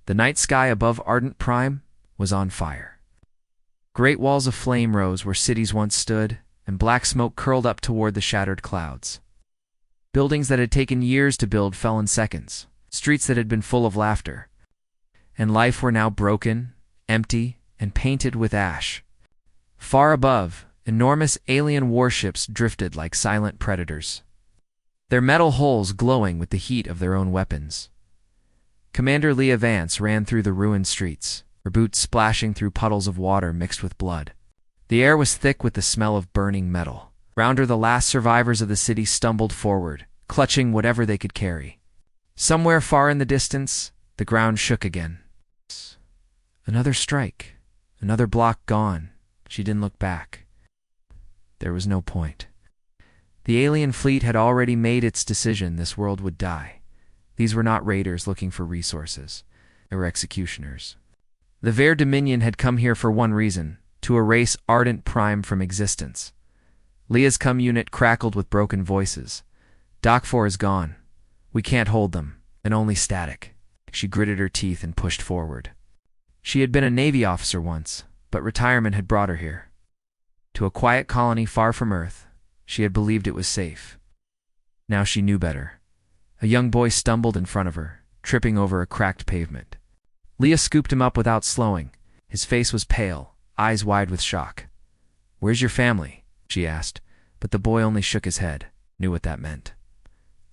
The night sky above Ardent Prime was on fire. Great walls of flame rose where cities once stood, and black smoke curled up toward the shattered clouds. Buildings that had taken years to build fell in seconds, streets that had been full of laughter and life were now broken, empty, and painted with ash. Far above, enormous alien warships drifted like silent predators, their metal hulls glowing with the heat of their own weapons. Commander Leah Vance ran through the ruined streets, her boots splashing through puddles of water mixed with blood. The air was thick with the smell of burning metal. Round her, the last survivors of the city stumbled forward, clutching whatever they could carry. Somewhere far in the distance, the ground shook again. Another strike, another block gone. She didn't look back. There was no point. The alien fleet had already made its decision. This world would die. These were not raiders looking for resources. They were executioners. The Ver Dominion had come here for one reason: to erase Ardent Prime from existence. Leah's cum unit crackled with broken voices. Doc 4 is gone. We can't hold them, and only static. She gritted her teeth and pushed forward. She had been a Navy officer once, but retirement had brought her here. To a quiet colony far from Earth, she had believed it was safe. Now she knew better. A young boy stumbled in front of her, tripping over a cracked pavement. Leah scooped him up without slowing. His face was pale, eyes wide with shock. "Where's your family?" she asked, but the boy only shook his head, knew what that meant.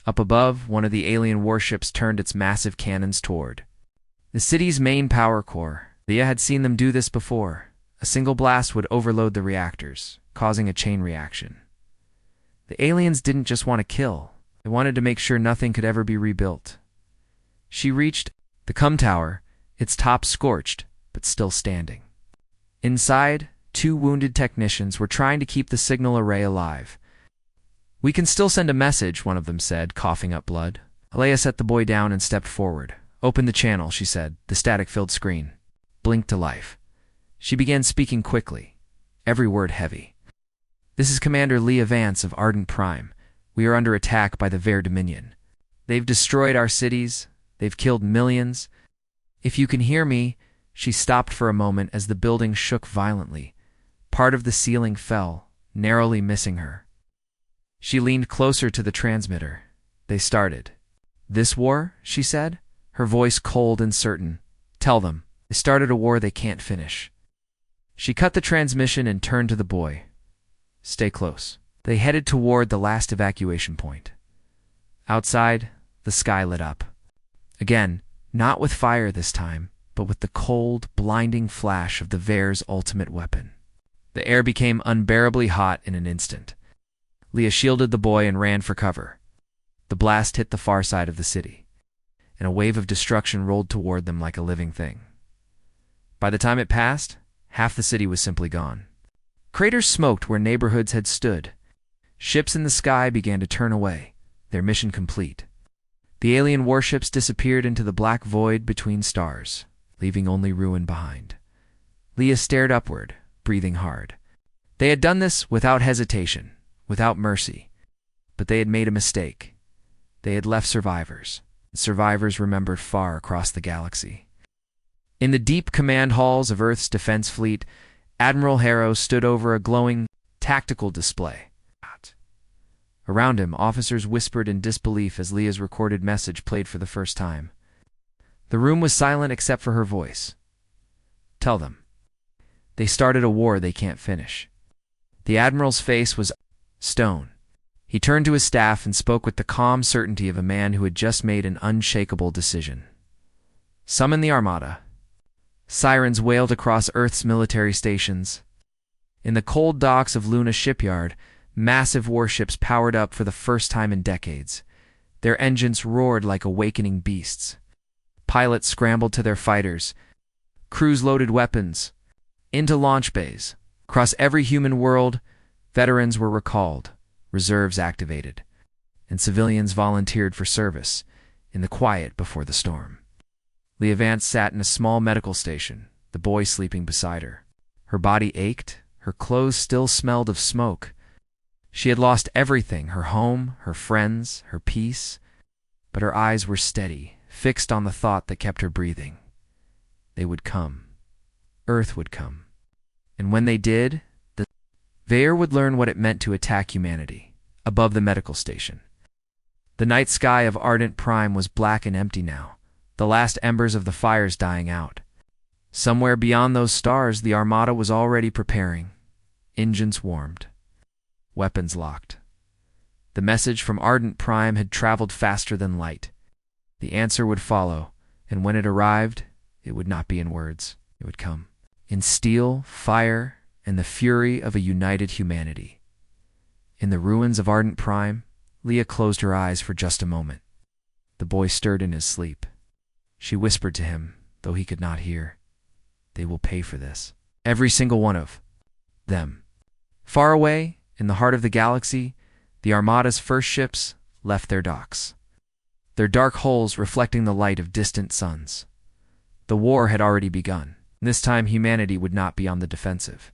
Up above, one of the alien warships turned its massive cannons toward the city's main power core. Leah had seen them do this before. A single blast would overload the reactors, causing a chain reaction. The aliens didn't just want to kill. They wanted to make sure nothing could ever be rebuilt. She reached the cum tower, its top scorched, but still standing. Inside, 2 wounded technicians were trying to keep the signal array alive. "We can still send a message," one of them said, coughing up blood. Alea set the boy down and stepped forward. "Open the channel," she said. The static-filled screen blinked to life. She began speaking quickly, every word heavy. "This is Commander Leah Vance of Ardent Prime. We are under attack by the Ver Dominion. They've destroyed our cities. They've killed millions. If you can hear me..." She stopped for a moment as the building shook violently. Part of the ceiling fell, narrowly missing her. She leaned closer to the transmitter. "They started this war," she said, her voice cold and certain. "Tell them, they started a war they can't finish." She cut the transmission and turned to the boy. "Stay close." They headed toward the last evacuation point. Outside, the sky lit up. Again, not with fire this time, but with the cold, blinding flash of the Ver's ultimate weapon. The air became unbearably hot in an instant. Leah shielded the boy and ran for cover. The blast hit the far side of the city, and a wave of destruction rolled toward them like a living thing. By the time it passed, half the city was simply gone. Craters smoked where neighborhoods had stood. Ships in the sky began to turn away, their mission complete. The alien warships disappeared into the black void between stars, leaving only ruin behind. Leah stared upward, breathing hard. They had done this without hesitation, without mercy. But they had made a mistake. They had left survivors, and survivors remembered far across the galaxy. In the deep command halls of Earth's defense fleet, Admiral Harrow stood over a glowing tactical display. Around him, officers whispered in disbelief as Leah's recorded message played for the first time. The room was silent except for her voice. "Tell them. They started a war they can't finish." The Admiral's face was stone. He turned to his staff and spoke with the calm certainty of a man who had just made an unshakable decision. "Summon the Armada." Sirens wailed across Earth's military stations. In the cold docks of Luna Shipyard, massive warships powered up for the first time in decades. Their engines roared like awakening beasts. Pilots scrambled to their fighters. Crews loaded weapons. Into launch bays. Across every human world, veterans were recalled, reserves activated, and civilians volunteered for service in the quiet before the storm. Leah Vance sat in a small medical station, the boy sleeping beside her. Her body ached, her clothes still smelled of smoke. She had lost everything, her home, her friends, her peace, but her eyes were steady, fixed on the thought that kept her breathing. They would come. Earth would come. And when they did, the Vaer would learn what it meant to attack humanity, above the medical station. The night sky of Ardent Prime was black and empty now, the last embers of the fires dying out. Somewhere beyond those stars, the Armada was already preparing. Engines warmed. Weapons locked. The message from Ardent Prime had traveled faster than light. The answer would follow, and when it arrived, it would not be in words. It would come in steel, fire, and the fury of a united humanity. In the ruins of Ardent Prime, Leah closed her eyes for just a moment. The boy stirred in his sleep. She whispered to him, though he could not hear, "They will pay for this. Every single one of them." Far away, in the heart of the galaxy, the Armada's first ships left their docks, their dark hulls reflecting the light of distant suns. The war had already begun. This time humanity would not be on the defensive.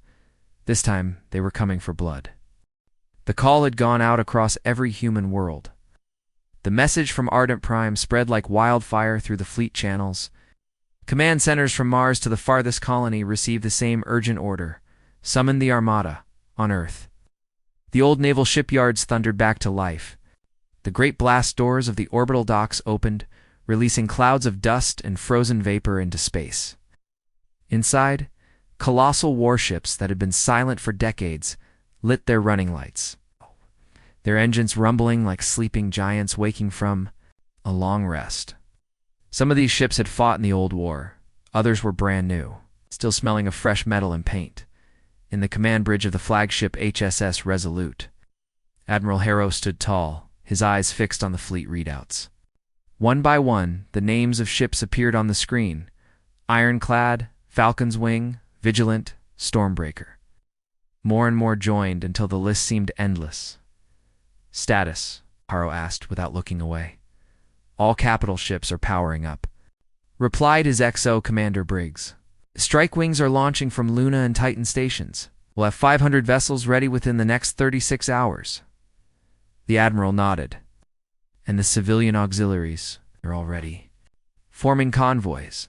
This time they were coming for blood. The call had gone out across every human world. The message from Ardent Prime spread like wildfire through the fleet channels. Command centers from Mars to the farthest colony received the same urgent order: summon the Armada on Earth. The old naval shipyards thundered back to life. The great blast doors of the orbital docks opened, releasing clouds of dust and frozen vapor into space. Inside, colossal warships that had been silent for decades lit their running lights, their engines rumbling like sleeping giants waking from a long rest. Some of these ships had fought in the old war. Others were brand new, still smelling of fresh metal and paint. In the command bridge of the flagship HSS Resolute, Admiral Harrow stood tall, his eyes fixed on the fleet readouts. One by one, the names of ships appeared on the screen: Ironclad, Falcon's Wing, Vigilant, Stormbreaker. More and more joined until the list seemed endless. "Status?" Harrow asked without looking away. "All capital ships are powering up," replied his XO Commander Briggs. "Strike wings are launching from Luna and Titan stations. We'll have 500 vessels ready within the next 36 hours. The Admiral nodded. "And the civilian auxiliaries are all ready, forming convoys.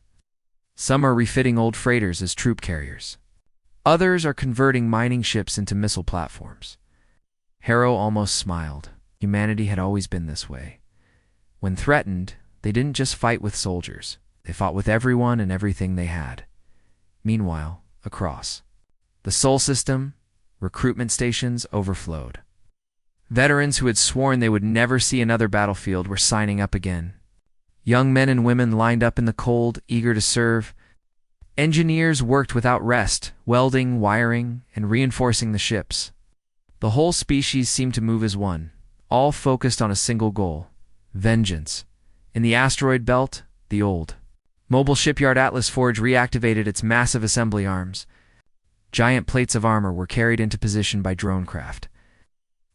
Some are refitting old freighters as troop carriers. Others are converting mining ships into missile platforms." Harrow almost smiled. Humanity had always been this way. When threatened, they didn't just fight with soldiers. They fought with everyone and everything they had. Meanwhile, across the Sol system, recruitment stations overflowed. Veterans who had sworn they would never see another battlefield were signing up again. Young men and women lined up in the cold, eager to serve. Engineers worked without rest, welding, wiring, and reinforcing the ships. The whole species seemed to move as one, all focused on a single goal: vengeance. In the asteroid belt, the old mobile shipyard Atlas Forge reactivated its massive assembly arms. Giant plates of armor were carried into position by drone craft.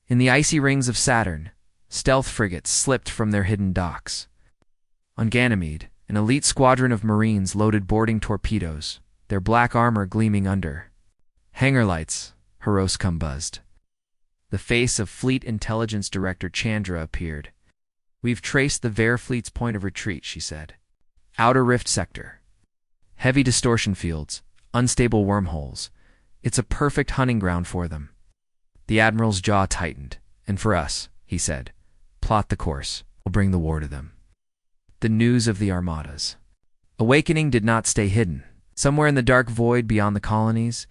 In the icy rings of Saturn, stealth frigates slipped from their hidden docks. On Ganymede, an elite squadron of Marines loaded boarding torpedoes, their black armor gleaming under hangar lights. Hiroscom buzzed. The face of Fleet Intelligence Director Chandra appeared. "We've traced the Vaer fleet's point of retreat," she said. "Outer Rift Sector. Heavy distortion fields, unstable wormholes. It's a perfect hunting ground for them." The Admiral's jaw tightened. "And for us," he said, "plot the course. We'll bring the war to them." The news of the Armada's awakening did not stay hidden. Somewhere in the dark void beyond the colonies,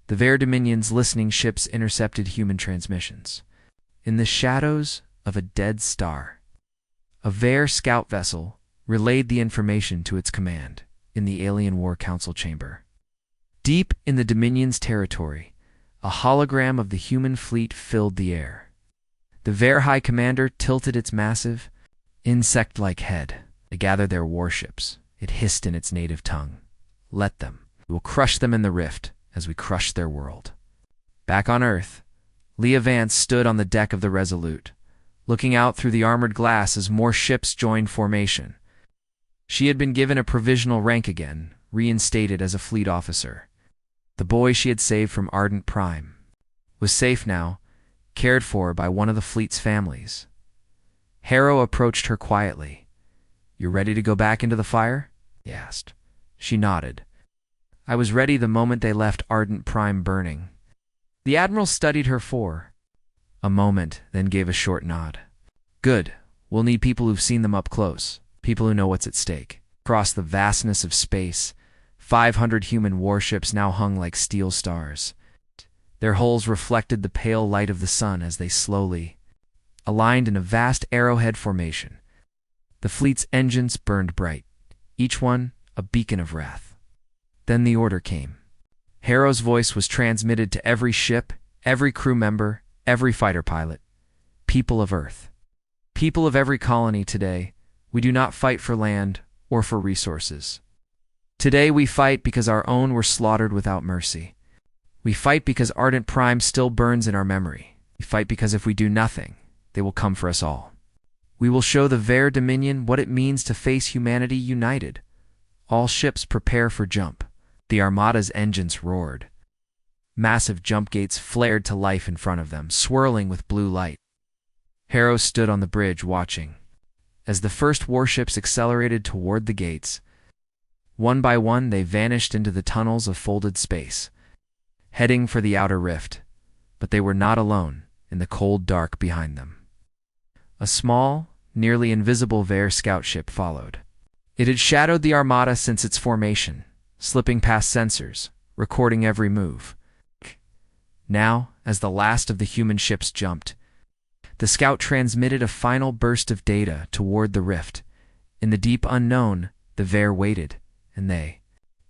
the Vaer Dominion's listening ships intercepted human transmissions. In the shadows of a dead star, a Vaer scout vessel relayed the information to its command in the Alien War Council chamber. Deep in the Dominion's territory, a hologram of the human fleet filled the air. The Vaer High Commander tilted its massive, insect-like head to gather their warships. It hissed in its native tongue. "Let them. We will crush them in the rift as we crush their world." Back on Earth, Leah Vance stood on the deck of the Resolute, looking out through the armored glass as more ships joined formation. She had been given a provisional rank again, reinstated as a fleet officer. The boy she had saved from Ardent Prime was safe now, cared for by one of the fleet's families. Harrow approached her quietly. "You ready to go back into the fire?" he asked. She nodded. I was ready the moment they left Ardent Prime burning. The Admiral studied her for a moment, then gave a short nod. Good. We'll need people who've seen them up close, people who know what's at stake. Across the vastness of space, 500 human warships now hung like steel stars. Their hulls reflected the pale light of the sun as they slowly aligned in a vast arrowhead formation. The fleet's engines burned bright, each one a beacon of wrath. Then the order came. Harrow's voice was transmitted to every ship, every crew member, every fighter pilot. People of Earth. People of every colony today, we do not fight for land or for resources. Today we fight because our own were slaughtered without mercy. We fight because Ardent Prime still burns in our memory. We fight because if we do nothing, they will come for us all. We will show the Ver Dominion what it means to face humanity united. All ships prepare for jump. The Armada's engines roared. Massive jump gates flared to life in front of them, swirling with blue light. Harrow stood on the bridge watching. As the first warships accelerated toward the gates, one by one they vanished into the tunnels of folded space, heading for the outer rift. But they were not alone in the cold dark behind them. A small, nearly invisible Ver scout ship followed. It had shadowed the Armada since its formation, slipping past sensors, recording every move. Now, as the last of the human ships jumped, the scout transmitted a final burst of data toward the rift. In the deep unknown, the Ver waited, and they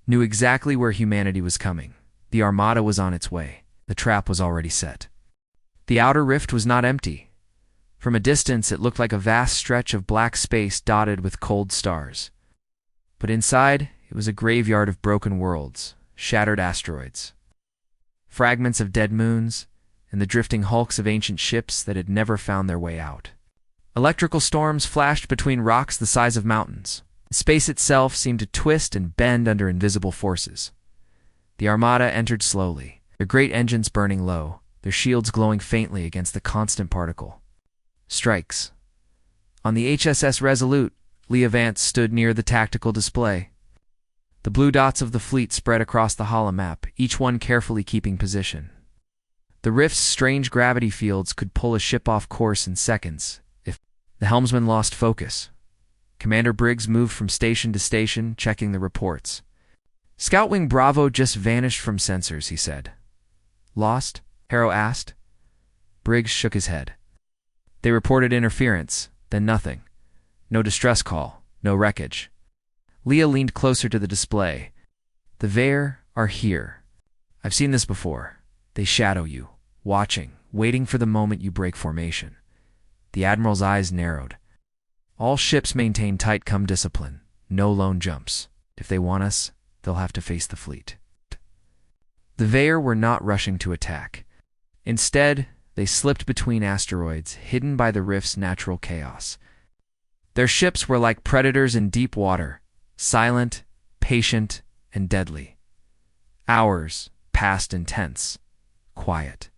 knew exactly where humanity was coming. The Armada was on its way. The trap was already set. The outer rift was not empty. From a distance, it looked like a vast stretch of black space dotted with cold stars. But inside, it was a graveyard of broken worlds, shattered asteroids, fragments of dead moons, and the drifting hulks of ancient ships that had never found their way out. Electrical storms flashed between rocks the size of mountains. Space itself seemed to twist and bend under invisible forces. The Armada entered slowly, their great engines burning low, their shields glowing faintly against the constant particle strikes. On the HSS Resolute, Leah Vance stood near the tactical display. The blue dots of the fleet spread across the holomap, each one carefully keeping position. The rift's strange gravity fields could pull a ship off course in seconds if the helmsman lost focus. Commander Briggs moved from station to station, checking the reports. Scout Wing Bravo just vanished from sensors, he said. Lost? Harrow asked. Briggs shook his head. They reported interference, then nothing. No distress call, no wreckage. Leah leaned closer to the display. The Ver are here. I've seen this before. They shadow you, watching, waiting for the moment you break formation. The Admiral's eyes narrowed. All ships maintain tight cum discipline, no lone jumps. If they want us, they'll have to face the fleet. The Ver were not rushing to attack. Instead, they slipped between asteroids, hidden by the rift's natural chaos. Their ships were like predators in deep water, silent, patient, and deadly. Hours passed in tense, quiet.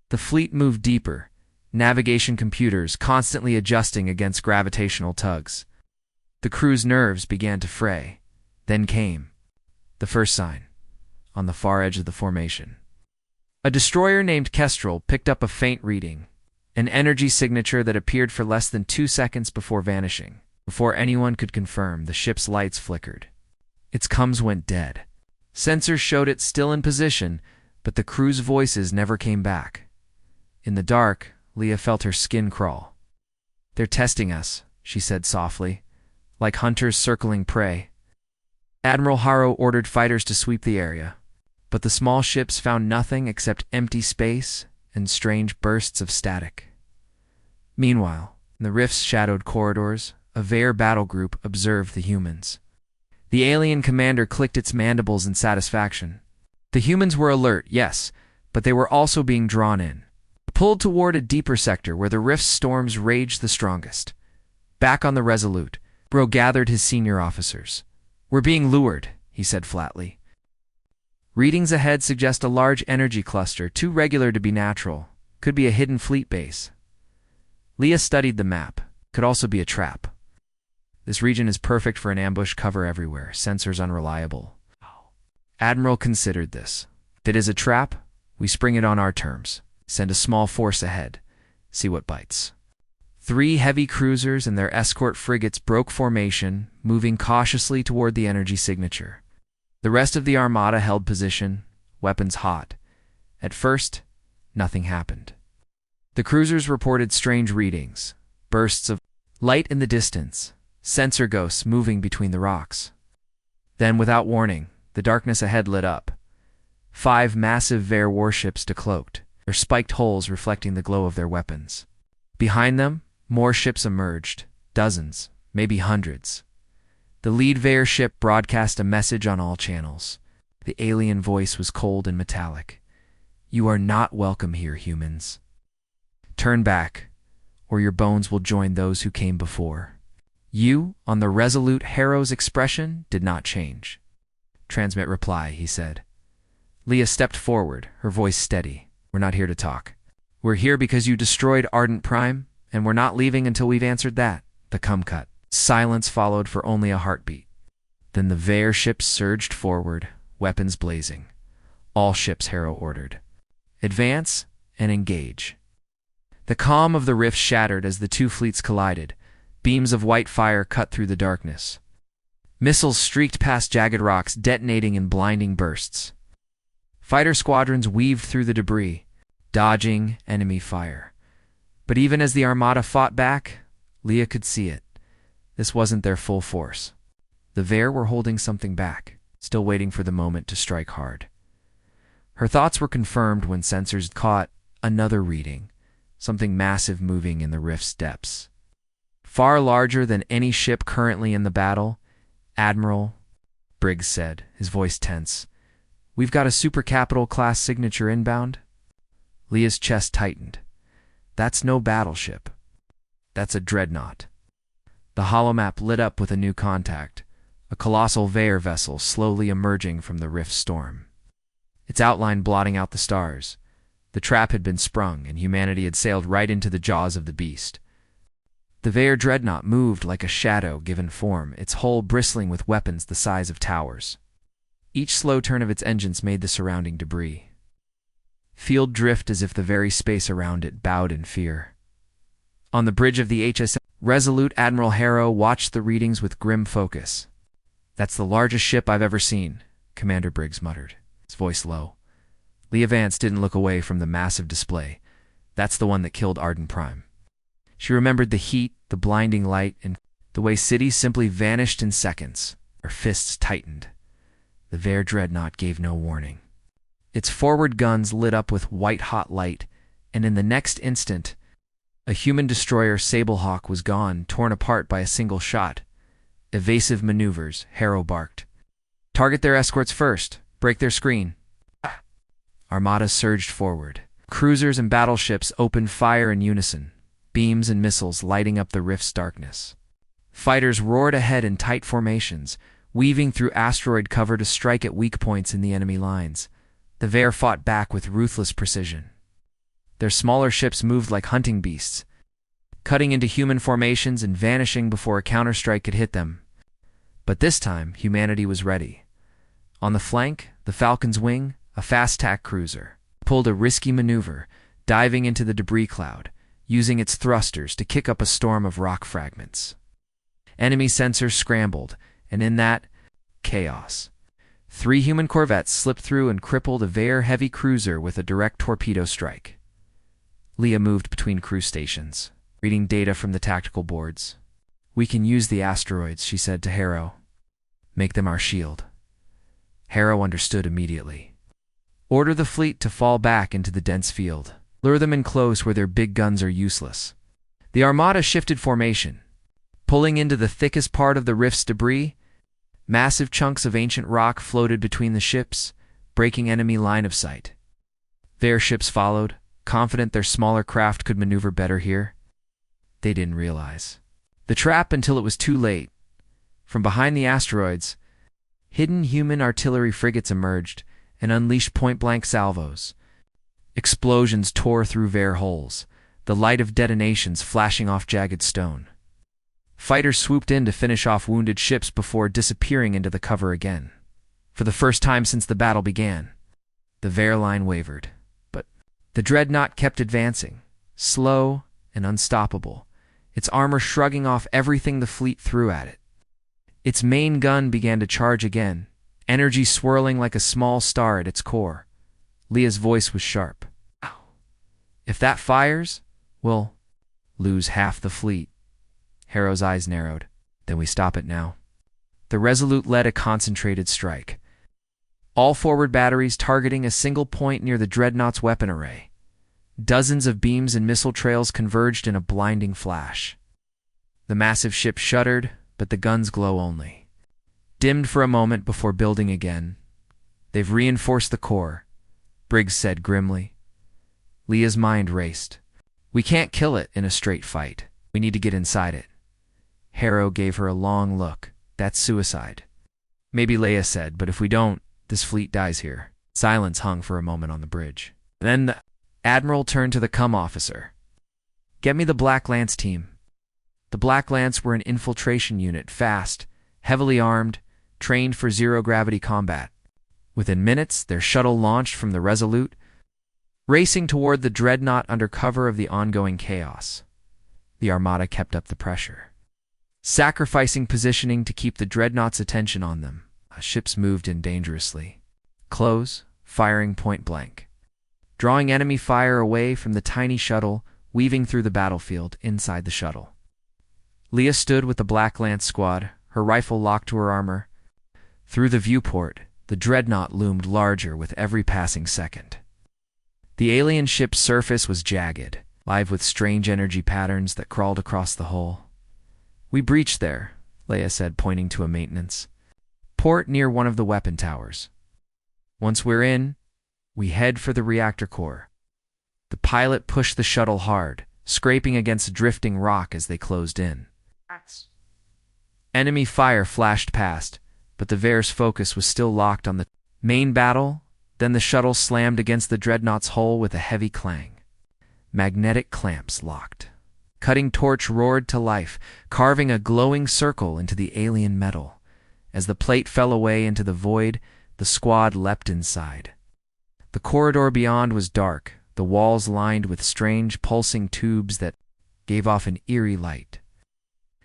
The fleet moved deeper, navigation computers constantly adjusting against gravitational tugs. The crew's nerves began to fray. Then came the first sign, on the far edge of the formation. A destroyer named Kestrel picked up a faint reading, an energy signature that appeared for less than 2 seconds before vanishing. Before anyone could confirm, the ship's lights flickered. Its comms went dead. Sensors showed it still in position, but the crew's voices never came back. In the dark, Leah felt her skin crawl. They're testing us, she said softly, like hunters circling prey. Admiral Harrow ordered fighters to sweep the area, but the small ships found nothing except empty space and strange bursts of static. Meanwhile, in the rift's shadowed corridors, a Ver battle group observed the humans. The alien commander clicked its mandibles in satisfaction. The humans were alert, yes, but they were also being drawn in, pulled toward a deeper sector where the rift's storms raged the strongest. Back on the Resolute, Bro gathered his senior officers. We're being lured, he said flatly. Readings ahead suggest a large energy cluster, too regular to be natural. Could be a hidden fleet base. Leah studied the map. Could also be a trap. This region is perfect for an ambush, cover everywhere, sensors unreliable. Admiral considered this. If it is a trap, we spring it on our terms. Send a small force ahead. See what bites. 3 heavy cruisers and their escort frigates broke formation, moving cautiously toward the energy signature. The rest of the Armada held position, weapons hot. At first, nothing happened. The cruisers reported strange readings, bursts of light in the distance, sensor ghosts moving between the rocks. Then, without warning, the darkness ahead lit up. 5 massive Vare warships decloaked, their spiked hulls reflecting the glow of their weapons. Behind them, more ships emerged, dozens, maybe hundreds. The lead Vare ship broadcast a message on all channels. The alien voice was cold and metallic. "You are not welcome here, humans. Turn back, or your bones will join those who came before." "You," on the resolute Harrow's expression, did not change. "Transmit reply," he said. Leah stepped forward, her voice steady. "We're not here to talk. We're here because you destroyed Ardent Prime, and we're not leaving until we've answered that." The cum cut. Silence followed for only a heartbeat. Then the Vare ships surged forward, weapons blazing. "All ships," Harrow ordered. "Advance and engage." The calm of the rift shattered as the 2 fleets collided. Beams of white fire cut through the darkness. Missiles streaked past jagged rocks, detonating in blinding bursts. Fighter squadrons weaved through the debris, dodging enemy fire. But even as the Armada fought back, Leah could see it. This wasn't their full force. The Vare were holding something back, still waiting for the moment to strike hard. Her thoughts were confirmed when sensors caught another reading, something massive moving in the rift's depths. Far larger than any ship currently in the battle. "Admiral," Briggs said, his voice tense, "we've got a super capital class signature inbound." Leah's chest tightened. "That's no battleship. That's a dreadnought." The holomap lit up with a new contact, a colossal Vare vessel slowly emerging from the rift storm. Its outline blotting out the stars. The trap had been sprung, and humanity had sailed right into the jaws of the beast. The Vare dreadnought moved like a shadow given form, its hull bristling with weapons the size of towers. Each slow turn of its engines made the surrounding debris field drift as if the very space around it bowed in fear. On the bridge of the HSM, resolute Admiral Harrow watched the readings with grim focus. "That's the largest ship I've ever seen," Commander Briggs muttered, his voice low. Leah Vance didn't look away from the massive display. "That's the one that killed Ardent Prime." She remembered the heat, the blinding light, and the way cities simply vanished in seconds. Her fists tightened. The Vare dreadnought gave no warning. Its forward guns lit up with white-hot light, and in the next instant, a human destroyer Sablehawk was gone, torn apart by a single shot. "Evasive maneuvers," Harrow barked. "Target their escorts first. Break their screen." Armada surged forward. Cruisers and battleships opened fire in unison, beams and missiles lighting up the rift's darkness. Fighters roared ahead in tight formations, weaving through asteroid cover to strike at weak points in the enemy lines. The Vare fought back with ruthless precision. Their smaller ships moved like hunting beasts, cutting into human formations and vanishing before a counterstrike could hit them. But this time, humanity was ready. On the flank, the Falcon's Wing, a fast-tack cruiser, pulled a risky maneuver, diving into the debris cloud, using its thrusters to kick up a storm of rock fragments. Enemy sensors scrambled, and in that, chaos. 3 human corvettes slipped through and crippled a Vare heavy cruiser with a direct torpedo strike. Leah moved between crew stations, reading data from the tactical boards. "We can use the asteroids," she said to Harrow. "Make them our shield." Harrow understood immediately. "Order the fleet to fall back into the dense field. Lure them in close where their big guns are useless." The Armada shifted formation, pulling into the thickest part of the rift's debris. Massive chunks of ancient rock floated between the ships, breaking enemy line of sight. Vare ships followed, confident their smaller craft could maneuver better here. They didn't realize the trap until it was too late. From behind the asteroids, hidden human artillery frigates emerged and unleashed point-blank salvos. Explosions tore through Vare hulls, the light of detonations flashing off jagged stone. Fighters swooped in to finish off wounded ships before disappearing into the cover again. For the first time since the battle began, the Veer line wavered, but the dreadnought kept advancing, slow and unstoppable, its armor shrugging off everything the fleet threw at it. Its main gun began to charge again, energy swirling like a small star at its core. Leah's voice was sharp. If that fires, we'll lose half the fleet. Harrow's eyes narrowed. Then we stop it now. The Resolute led a concentrated strike. All forward batteries targeting a single point near the dreadnought's weapon array. Dozens of beams and missile trails converged in a blinding flash. The massive ship shuddered, but the guns glow only. Dimmed for a moment before building again. They've reinforced the core, Briggs said grimly. Leah's mind raced. We can't kill it in a straight fight. We need to get inside it. Harrow gave her a long look. That's suicide. Maybe, Leia said, but if we don't, this fleet dies here. Silence hung for a moment on the bridge. Then the Admiral turned to the comm officer. Get me the Black Lance team. The Black Lance were an infiltration unit, fast, heavily armed, trained for zero-gravity combat. Within minutes, their shuttle launched from the Resolute, racing toward the dreadnought under cover of the ongoing chaos. The Armada kept up the pressure, sacrificing positioning to keep the dreadnought's attention on them. Ships moved in dangerously, close, firing point blank, drawing enemy fire away from the tiny shuttle, weaving through the battlefield inside the shuttle. Leah stood with the Black Lance squad, her rifle locked to her armor. Through the viewport, the dreadnought loomed larger with every passing second. The alien ship's surface was jagged, live with strange energy patterns that crawled across the hull. We breached there, Leia said, pointing to a maintenance port near one of the weapon towers. Once we're in, we head for the reactor core. The pilot pushed the shuttle hard, scraping against drifting rock as they closed in. Enemy fire flashed past, but the Veer's focus was still locked on the main battle. Then the shuttle slammed against the dreadnought's hull with a heavy clang. Magnetic clamps locked. Cutting torch roared to life, carving a glowing circle into the alien metal. As the plate fell away into the void, the squad leapt inside. The corridor beyond was dark, the walls lined with strange pulsing tubes that gave off an eerie light.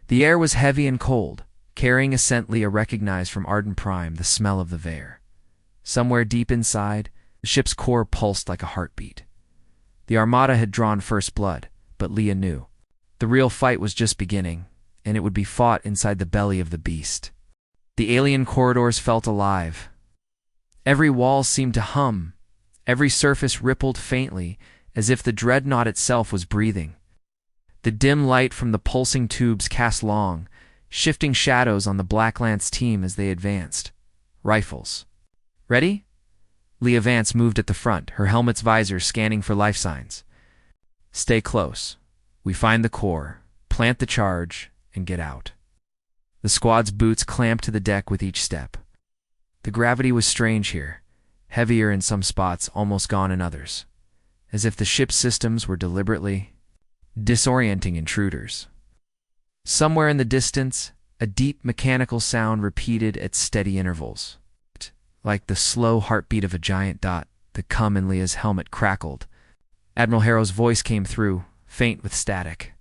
The air was heavy and cold, carrying a scent Leah recognized from Arden Prime, the smell of the Veer. Somewhere deep inside, the ship's core pulsed like a heartbeat. The Armada had drawn first blood, but Leah knew. The real fight was just beginning, and it would be fought inside the belly of the beast. The alien corridors felt alive. Every wall seemed to hum. Every surface rippled faintly, as if the dreadnought itself was breathing. The dim light from the pulsing tubes cast long, shifting shadows on the Black Lance team as they advanced. Rifles. Ready? Leah Vance moved at the front, her helmet's visor scanning for life signs. Stay close. We find the core, plant the charge, and get out. The squad's boots clamped to the deck with each step. The gravity was strange here, heavier in some spots, almost gone in others, as if the ship's systems were deliberately disorienting intruders. Somewhere in the distance, a deep mechanical sound repeated at steady intervals. Like the slow heartbeat of a giant dot, the cum in Leah's helmet crackled. Admiral Harrow's voice came through, faint with static.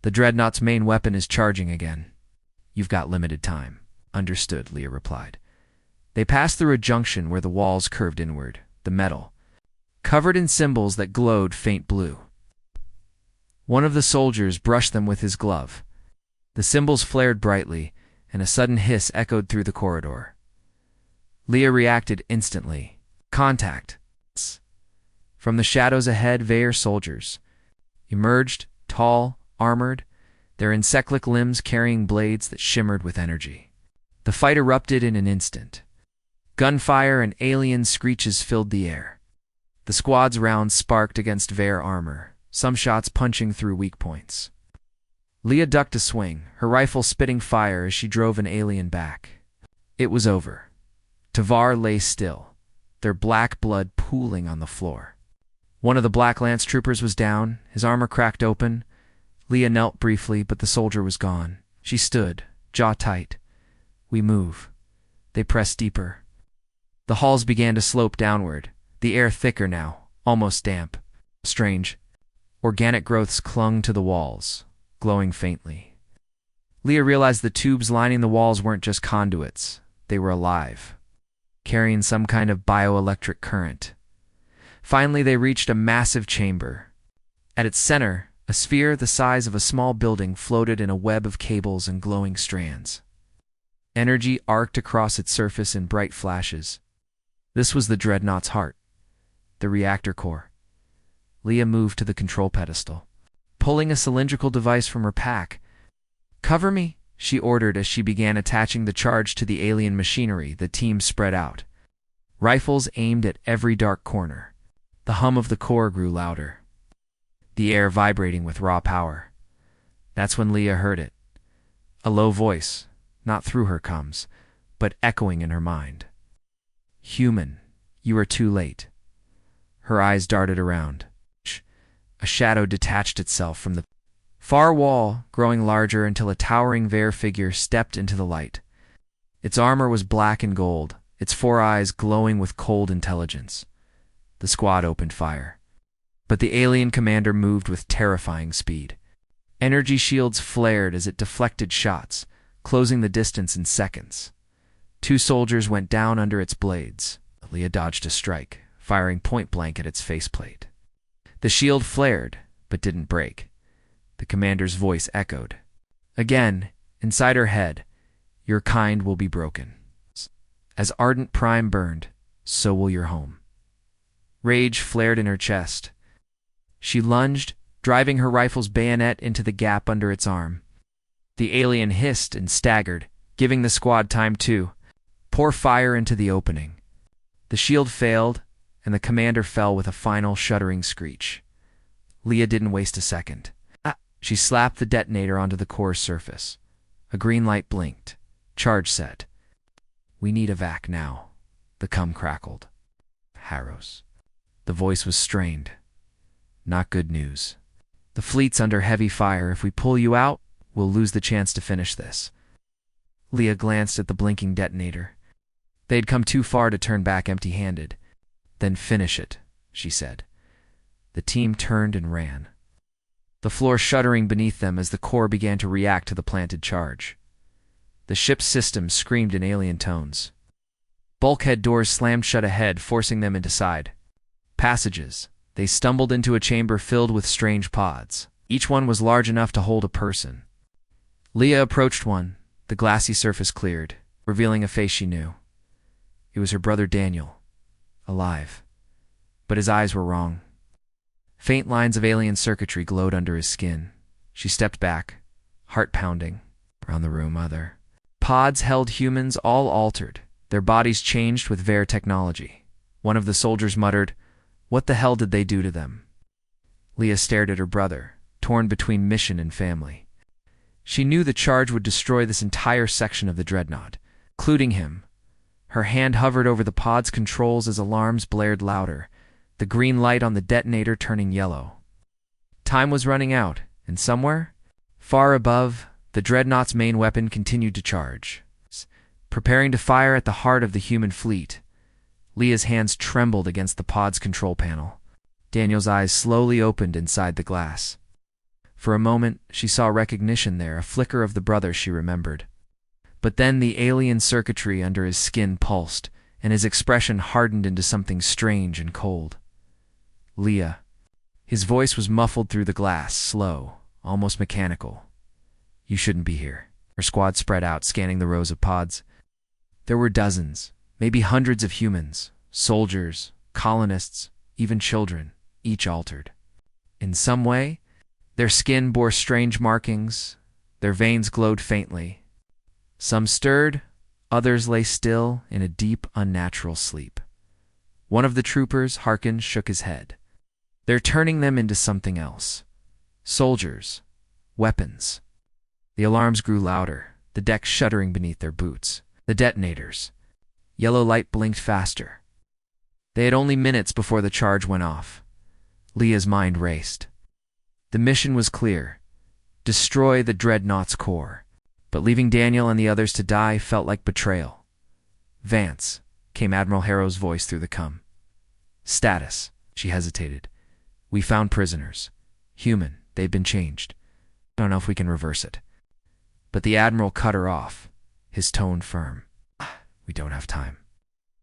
The dreadnought's main weapon is charging again. You've got limited time. Understood, Leah replied. They passed through a junction where the walls curved inward, the metal, covered in symbols that glowed faint blue. One of the soldiers brushed them with his glove. The symbols flared brightly, and a sudden hiss echoed through the corridor. Leah reacted instantly. Contact. From the shadows ahead, Veer soldiers emerged, tall, armored, their insectlic limbs carrying blades that shimmered with energy. The fight erupted in an instant. Gunfire and alien screeches filled the air. The squad's rounds sparked against Veer armor, some shots punching through weak points. Leah ducked a swing, her rifle spitting fire as she drove an alien back. It was over. Tavar lay still, their black blood pooling on the floor. One of the Black Lance troopers was down, his armor cracked open. Leah knelt briefly, but the soldier was gone. She stood, jaw tight. We move. They pressed deeper. The halls began to slope downward, the air thicker now, almost damp. Strange. Organic growths clung to the walls, glowing faintly. Leah realized the tubes lining the walls weren't just conduits. They were alive, carrying some kind of bioelectric current. Finally, they reached a massive chamber. At its center, a sphere the size of a small building floated in a web of cables and glowing strands. Energy arced across its surface in bright flashes. This was the dreadnought's heart, the reactor core. Leah moved to the control pedestal, pulling a cylindrical device from her pack. "Cover me," she ordered as she began attaching the charge to the alien machinery. The team spread out, rifles aimed at every dark corner. The hum of the core grew louder, the air vibrating with raw power. That's when Leah heard it. A low voice, not through her comms, but echoing in her mind. "Human, you are too late." Her eyes darted around. A shadow detached itself from the far wall, growing larger until a towering Vare figure stepped into the light. Its armor was black and gold, its 4 eyes glowing with cold intelligence. The squad opened fire, but the alien commander moved with terrifying speed. Energy shields flared as it deflected shots, closing the distance in seconds. 2 soldiers went down under its blades. Leah dodged a strike, firing point-blank at its faceplate. The shield flared, but didn't break. The commander's voice echoed. Again, inside her head, "Your kind will be broken. As ardent prime burned, so will your home." Rage flared in her chest. She lunged, driving her rifle's bayonet into the gap under its arm. The alien hissed and staggered, giving the squad time to pour fire into the opening. The shield failed, and the commander fell with a final shuddering screech. Leah didn't waste a second. She slapped the detonator onto the core's surface. A green light blinked. Charge set. "We need a vac now." The cum crackled. "Harrows." The voice was strained. "Not good news. The fleet's under heavy fire. If we pull you out, we'll lose the chance to finish this." Leah glanced at the blinking detonator. They'd come too far to turn back empty-handed. "Then finish it," she said. The team turned and ran, the floor shuddering beneath them as the core began to react to the planted charge. The ship's systems screamed in alien tones. Bulkhead doors slammed shut ahead, forcing them into side passages. They stumbled into a chamber filled with strange pods. Each one was large enough to hold a person. Leah approached one. The glassy surface cleared, revealing a face she knew. It was her brother Daniel, alive. But his eyes were wrong. Faint lines of alien circuitry glowed under his skin. She stepped back, heart pounding. Around the room, other pods held humans, all altered, their bodies changed with Vare technology. One of the soldiers muttered, "What the hell did they do to them?" Leah stared at her brother, torn between mission and family. She knew the charge would destroy this entire section of the dreadnought, including him. Her hand hovered over the pod's controls as alarms blared louder, the green light on the detonator turning yellow. Time was running out, and somewhere, far above, the dreadnought's main weapon continued to charge, preparing to fire at the heart of the human fleet. Leah's hands trembled against the pod's control panel. Daniel's eyes slowly opened inside the glass. For a moment, she saw recognition there, a flicker of the brother she remembered. But then the alien circuitry under his skin pulsed, and his expression hardened into something strange and cold. "Leah." His voice was muffled through the glass, slow, almost mechanical. "You shouldn't be here." Her squad spread out, scanning the rows of pods. There were dozens, maybe hundreds of humans, soldiers, colonists, even children, each altered. In some way, their skin bore strange markings, their veins glowed faintly. Some stirred, others lay still in a deep, unnatural sleep. One of the troopers, Harkin, shook his head. "They're turning them into something else. Soldiers. Weapons." The alarms grew louder, the deck shuddering beneath their boots. The detonators. Yellow light blinked faster. They had only minutes before the charge went off. Leah's mind raced. The mission was clear. destroy the dreadnought's core. But leaving Daniel and the others to die felt like betrayal. "Vance," came Admiral Harrow's voice through the cum. "Status," she hesitated. "We found prisoners. Human, they've been changed. I don't know if we can reverse it." But the Admiral cut her off, his tone firm. "We don't have time.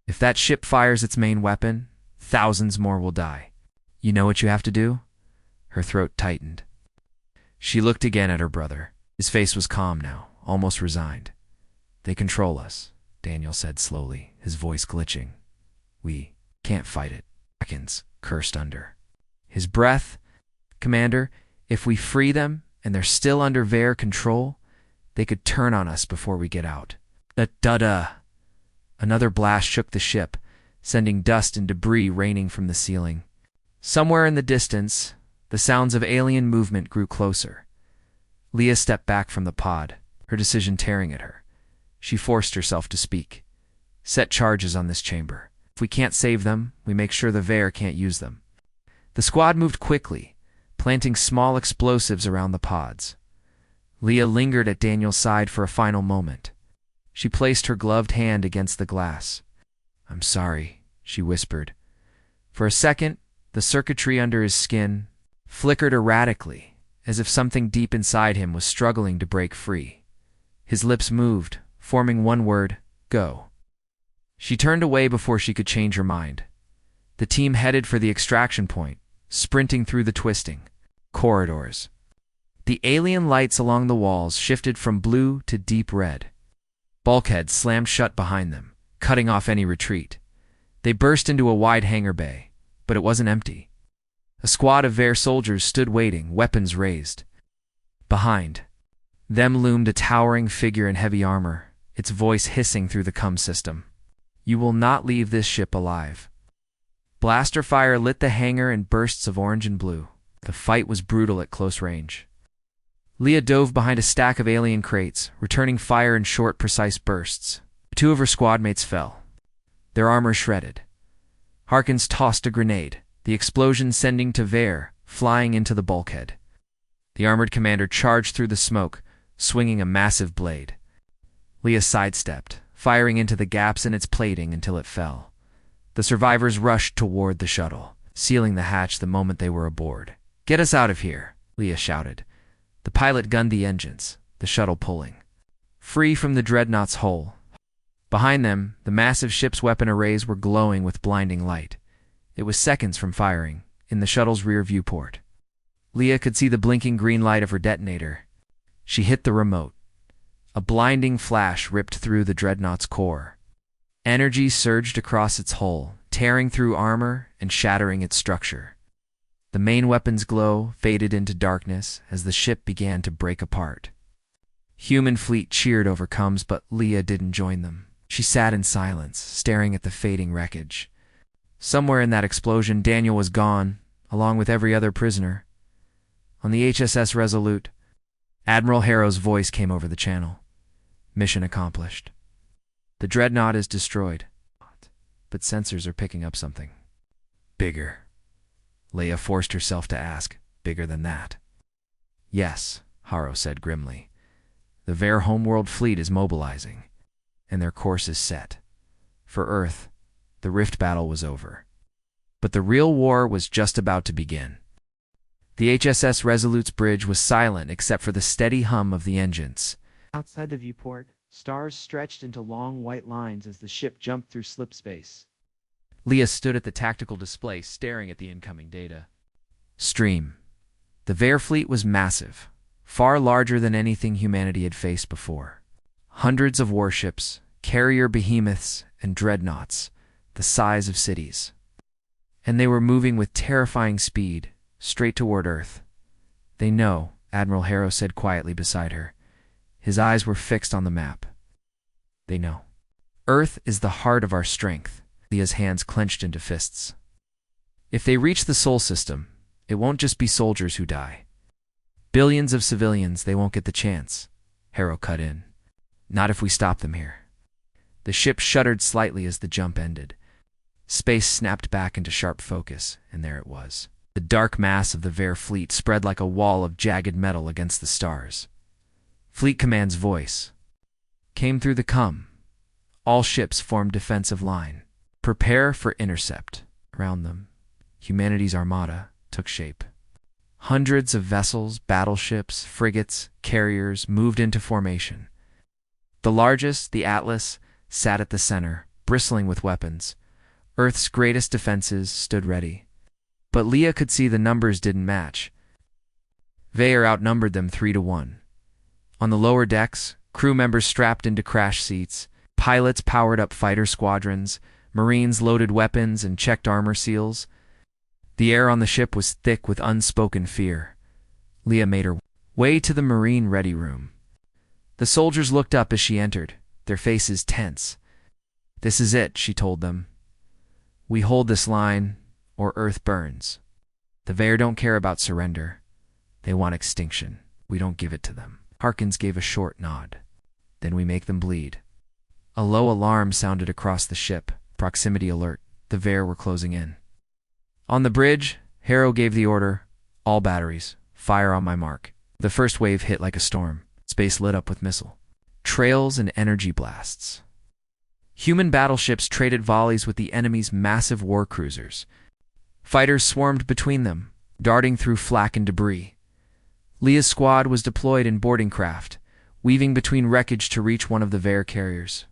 If that ship fires its main weapon, thousands more will die. You know what you have to do?" Her throat tightened. She looked again at her brother. His face was calm now, almost resigned. "They control us," Daniel said slowly, his voice glitching. "We can't fight it." Atkins cursed under his breath. "Commander, if we free them and they're still under Veer control, they could turn on us before we get out." Da-da-da! Another blast shook the ship, sending dust and debris raining from the ceiling. Somewhere in the distance, the sounds of alien movement grew closer. Leah stepped back from the pod, her decision tearing at her. She forced herself to speak. "Set charges on this chamber. If we can't save them, we make sure the Veer can't use them." The squad moved quickly, planting small explosives around the pods. Leah lingered at Daniel's side for a final moment. She placed her gloved hand against the glass. "I'm sorry," she whispered. For a second, the circuitry under his skin flickered erratically, as if something deep inside him was struggling to break free. His lips moved, forming one word: "Go." She turned away before she could change her mind. The team headed for the extraction point, sprinting through the twisting corridors. The alien lights along the walls shifted from blue to deep red. Bulkheads slammed shut behind them, cutting off any retreat. They burst into a wide hangar bay, but it wasn't empty. A squad of Veer soldiers stood waiting, weapons raised. Behind them loomed a towering figure in heavy armor, its voice hissing through the cum system. "You will not leave this ship alive." Blaster fire lit the hangar in bursts of orange and blue. The fight was brutal at close range. Leah dove behind a stack of alien crates, returning fire in short, precise bursts. Two of her squad mates fell, their armor shredded. Harkins tossed a grenade, the explosion sending Veer flying into the bulkhead. The armored commander charged through the smoke, swinging a massive blade. Leah sidestepped, firing into the gaps in its plating until it fell. The survivors rushed toward the shuttle, sealing the hatch the moment they were aboard. "Get us out of here," Leah shouted. The pilot gunned the engines, the shuttle pulling free from the dreadnought's hull. Behind them, the massive ship's weapon arrays were glowing with blinding light. It was seconds from firing, in the shuttle's rear viewport. Leah could see the blinking green light of her detonator. She hit the remote. A blinding flash ripped through the dreadnought's core. Energy surged across its hull, tearing through armor and shattering its structure. The main weapon's glow faded into darkness as the ship began to break apart. Human fleet cheered over cums, but Leah didn't join them. She sat in silence, staring at the fading wreckage. Somewhere in that explosion, Daniel was gone, along with every other prisoner. On the HSS Resolute, Admiral Harrow's voice came over the channel. "Mission accomplished. The dreadnought is destroyed, but sensors are picking up something bigger." Leia forced herself to ask, "Bigger than that?" "Yes," Harrow said grimly. "The Veer homeworld fleet is mobilizing, and their course is set. For Earth, the Rift battle was over. But the real war was just about to begin." The HSS Resolute's bridge was silent except for the steady hum of the engines. Outside the viewport, stars stretched into long white lines as the ship jumped through slip space. Leah stood at the tactical display, staring at the incoming data stream. The Veer fleet was massive, far larger than anything humanity had faced before. Hundreds of warships, carrier behemoths, and dreadnoughts, the size of cities. And they were moving with terrifying speed, straight toward Earth. "They know," Admiral Harrow said quietly beside her. His eyes were fixed on the map. "They know. Earth is the heart of our strength." Leah's hands clenched into fists. "If they reach the Sol system, it won't just be soldiers who die. Billions of civilians, they won't get the chance," Harrow cut in. "Not if we stop them here." The ship shuddered slightly as the jump ended. Space snapped back into sharp focus, and there it was. The dark mass of the Ver fleet spread like a wall of jagged metal against the stars. Fleet Command's voice came through the cum. All ships formed defensive line. Prepare for intercept. Around them, humanity's armada took shape. Hundreds of vessels, battleships, frigates, carriers moved into formation. The largest, the Atlas, sat at the center, bristling with weapons. Earth's greatest defenses stood ready. But Leah could see the numbers didn't match. Veer outnumbered them 3-1. On the lower decks, crew members strapped into crash seats, pilots powered up fighter squadrons, Marines loaded weapons and checked armor seals. The air on the ship was thick with unspoken fear. Leah made her way to the Marine ready room. The soldiers looked up as she entered, their faces tense. "This is it," she told them. "We hold this line, or Earth burns. The Veer don't care about surrender. They want extinction. We don't give it to them." Harkins gave a short nod. "Then we make them bleed." A low alarm sounded across the ship. Proximity alert. The Veer were closing in. On the bridge, Harrow gave the order, "All batteries, fire on my mark." The first wave hit like a storm. Space lit up with missile trails and energy blasts. Human battleships traded volleys with the enemy's massive war cruisers. Fighters swarmed between them, darting through flak and debris. Leah's squad was deployed in boarding craft, weaving between wreckage to reach one of the Veer carriers.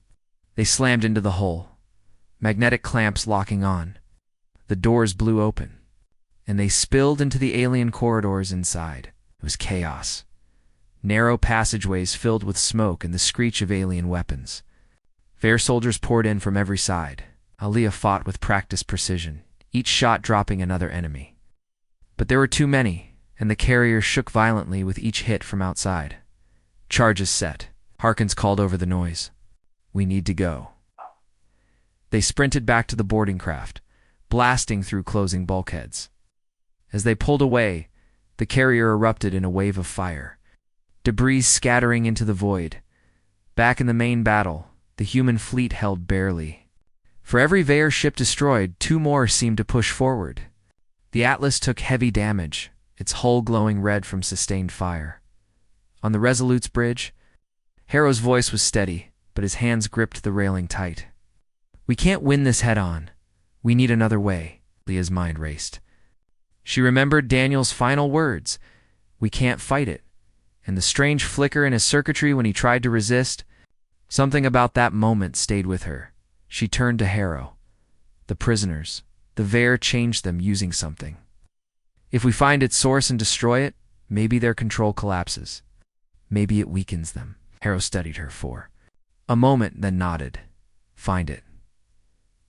They slammed into the hull, magnetic clamps locking on. The doors blew open, and they spilled into the alien corridors inside. It was chaos. Narrow passageways filled with smoke and the screech of alien weapons. Veer soldiers poured in from every side. Leah fought with practiced precision, each shot dropping another enemy. But there were too many, and the carrier shook violently with each hit from outside. Charges set. Harkins called over the noise. "We need to go." They sprinted back to the boarding craft, blasting through closing bulkheads. As they pulled away, the carrier erupted in a wave of fire, debris scattering into the void. Back in the main battle, the human fleet held barely. For every Veer ship destroyed, 2 more seemed to push forward. The Atlas took heavy damage, its hull glowing red from sustained fire. On the Resolute's bridge, Harrow's voice was steady, but his hands gripped the railing tight. "We can't win this head-on. We need another way." Leah's mind raced. She remembered Daniel's final words, "We can't fight it," and the strange flicker in his circuitry when he tried to resist. Something about that moment stayed with her. She turned to Harrow. "The prisoners. The Veer changed them using something. If we find its source and destroy it, maybe their control collapses. Maybe it weakens them." Harrow studied her for a moment, then nodded. "Find it.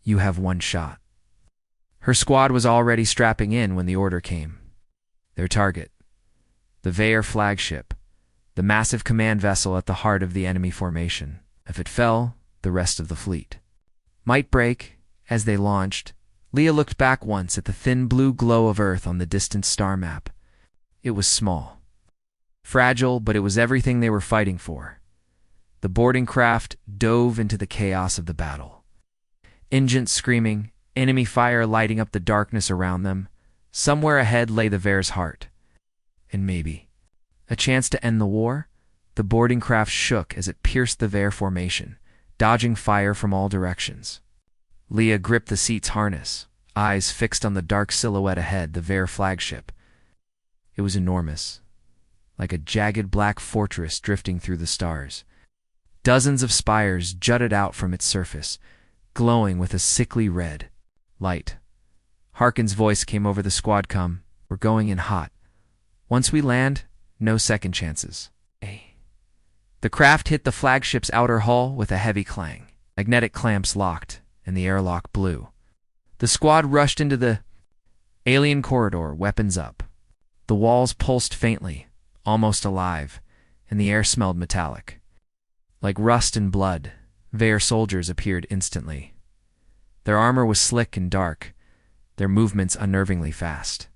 You have 1 shot." Her squad was already strapping in when the order came. Their target, the Veer flagship, the massive command vessel at the heart of the enemy formation. If it fell, the rest of the fleet might break. As they launched, Leah looked back once at the thin blue glow of Earth on the distant star map. It was small, fragile, but it was everything they were fighting for. The boarding craft dove into the chaos of the battle. Engines screaming, enemy fire lighting up the darkness around them. Somewhere ahead lay the Veer's heart. And maybe a chance to end the war? The boarding craft shook as it pierced the Veer formation, dodging fire from all directions. Leah gripped the seat's harness, eyes fixed on the dark silhouette ahead, the Veer flagship. It was enormous, like a jagged black fortress drifting through the stars. Dozens of spires jutted out from its surface, glowing with a sickly red light. Harkin's voice came over the squad com. "We're going in hot. Once we land, no second chances." The craft hit the flagship's outer hull with a heavy clang. Magnetic clamps locked, and the airlock blew. The squad rushed into the alien corridor, weapons up. The walls pulsed faintly, almost alive, and the air smelled metallic. Like rust and blood, Veer soldiers appeared instantly. Their armor was slick and dark, their movements unnervingly fast.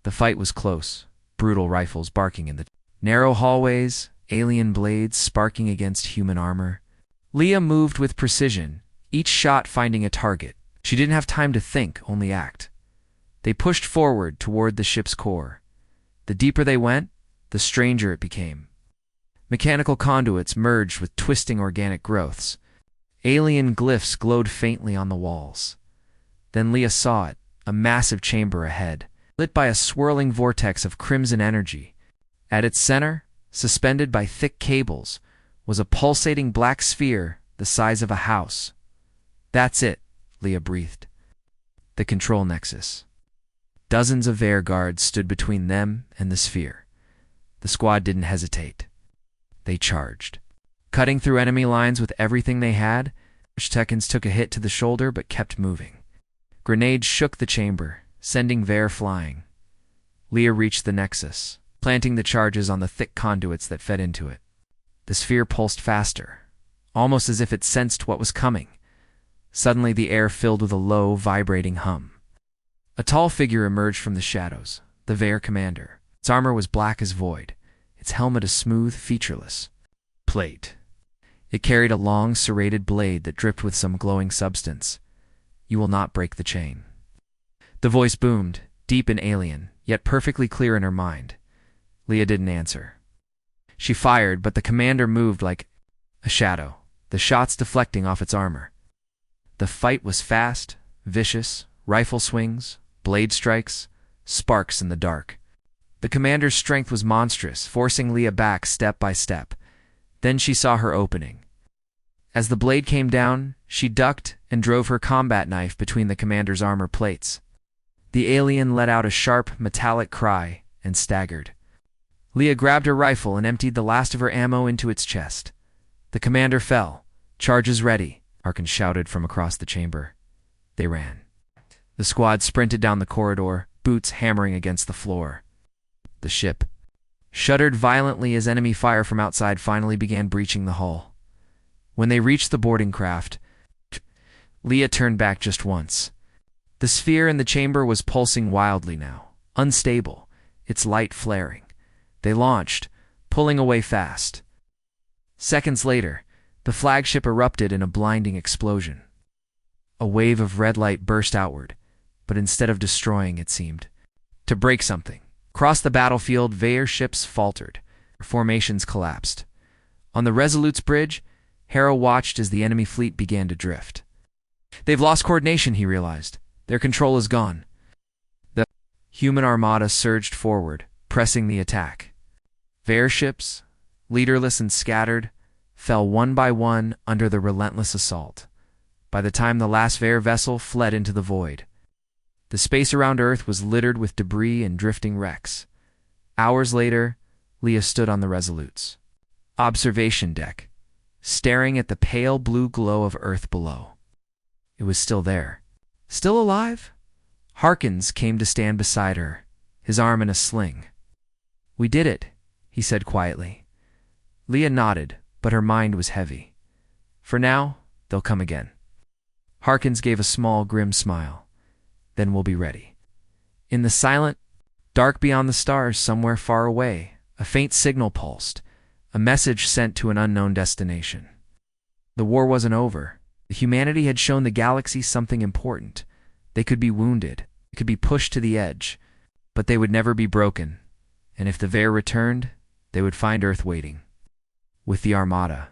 The fight was close, brutal rifles barking in the narrow hallways, alien blades sparking against human armor. Leah moved with precision, each shot finding a target. She didn't have time to think, only act. They pushed forward toward the ship's core. The deeper they went, the stranger it became. Mechanical conduits merged with twisting organic growths. Alien glyphs glowed faintly on the walls. Then Leah saw it, a massive chamber ahead, lit by a swirling vortex of crimson energy. At its center, suspended by thick cables, was a pulsating black sphere the size of a house. "That's it," Leah breathed. The control nexus. Dozens of air guards stood between them and the sphere. The squad didn't hesitate. They charged. Cutting through enemy lines with everything they had, Tekans took a hit to the shoulder but kept moving. Grenades shook the chamber, sending Vare flying. Leah reached the nexus, planting the charges on the thick conduits that fed into it. The sphere pulsed faster, almost as if it sensed what was coming. Suddenly the air filled with a low, vibrating hum. A tall figure emerged from the shadows, the Vare commander. Its armor was black as void, its helmet a smooth, featureless plate. It carried a long, serrated blade that dripped with some glowing substance. "You will not break the chain." The voice boomed, deep and alien, yet perfectly clear in her mind. Leah didn't answer. She fired, but the commander moved like a shadow, the shots deflecting off its armor. The fight was fast, vicious, rifle swings, blade strikes, sparks in the dark. The commander's strength was monstrous, forcing Leah back step by step. Then she saw her opening. As the blade came down, she ducked and drove her combat knife between the commander's armor plates. The alien let out a sharp, metallic cry and staggered. Leah grabbed her rifle and emptied the last of her ammo into its chest. The commander fell. "Charges ready," Harkins shouted from across the chamber. They ran. The squad sprinted down the corridor, boots hammering against the floor. The ship shuddered violently as enemy fire from outside finally began breaching the hull. When they reached the boarding craft, Leah turned back just once. The sphere in the chamber was pulsing wildly now, unstable, its light flaring. They launched, pulling away fast. Seconds later, the flagship erupted in a blinding explosion. A wave of red light burst outward, but instead of destroying, it seemed to break something. Across the battlefield, Vare ships faltered. Formations collapsed. On the Resolute's bridge, Harrow watched as the enemy fleet began to drift. "They've lost coordination," he realized. "Their control is gone." The human armada surged forward, pressing the attack. Vare ships, leaderless and scattered, fell one by one under the relentless assault. By the time the last Vare vessel fled into the void, the space around Earth was littered with debris and drifting wrecks. Hours later, Leah stood on the Resolute's observation deck, staring at the pale blue glow of Earth below. It was still there. Still alive? Harkins came to stand beside her, his arm in a sling. "We did it," he said quietly. Leah nodded, but her mind was heavy. "For now, they'll come again." Harkins gave a small, grim smile. "Then we'll be ready." In the silent, dark beyond the stars, somewhere far away, a faint signal pulsed, a message sent to an unknown destination. The war wasn't over. Humanity had shown the galaxy something important. They could be wounded, they could be pushed to the edge, but they would never be broken. And if the Vare returned, they would find Earth waiting. With the Armada.